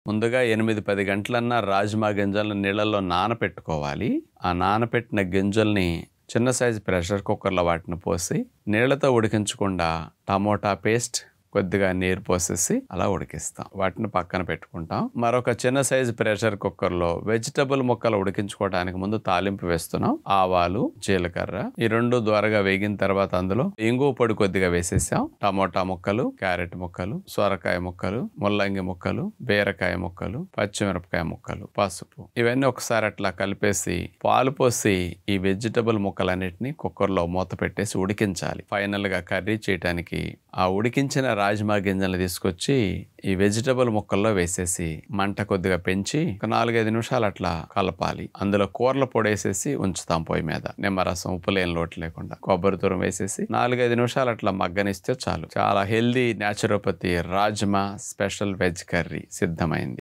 ముందుగా 8, 10 గంటలన్నా రాజ్మా గింజలను నీళ్ళల్లో నానపెట్టుకోవాలి. ఆ నానపెట్టిన గింజల్ని చిన్న సైజు ప్రెషర్ కుక్కర్‌లో వాటిని పోసి నీళ్ళతో ఉడికించకుండా టమోటా పేస్ట్, కొద్దిగా నీరు పోసేసి అలా ఉడికిస్తాం. వాటిని పక్కన పెట్టుకుంటాం. మరొక చిన్న సైజు ప్రెషర్ కుక్కర్‌లో వెజిటబుల్ ముక్కలు ఉడికించుకోవడానికి ముందు తాలింపు వేస్తున్నాం. ఆవాలు, జీలకర్ర ఈ 2 ద్వారగా వేగిన తర్వాత అందులో ఇంగువ పొడి కొద్దిగా వేసేసాం. టమోటా ముక్కలు, క్యారెట్ ముక్కలు, సొరకాయ ముక్కలు, ముల్లంగి ముక్కలు, బీరకాయ ముక్కలు, పచ్చిమిరపకాయ ముక్కలు, పసుపు ఇవన్నీ ఒకసారి అట్లా కలిపేసి పాలు పోసి ఈ వెజిటబుల్ ముక్కలన్నిటిని కుక్కర్‌లో మూత పెట్టేసి ఉడికించాలి. ఫైనల్ గా కర్రీ చేయడానికి ఆ ఉడికించిన రాజ్మా గింజలు తీసుకొచ్చి ఈ వెజిటబుల్ ముక్కల్లో వేసేసి మంట కొద్దిగా పెంచి ఒక 4-5 నిమిషాలు అట్లా కలపాలి. అందులో కూరల పొడి వేసేసి ఉంచుతాం పొయ్యి మీద. నిమ్మరసం, ఉప్పు లేని లోటు లేకుండా కొబ్బరి తురుము వేసేసి 4-5 నిమిషాలు అట్లా మగ్గనిస్తే చాలు. చాలా healthy naturopathy rajma special veg curry సిద్ధమైంది.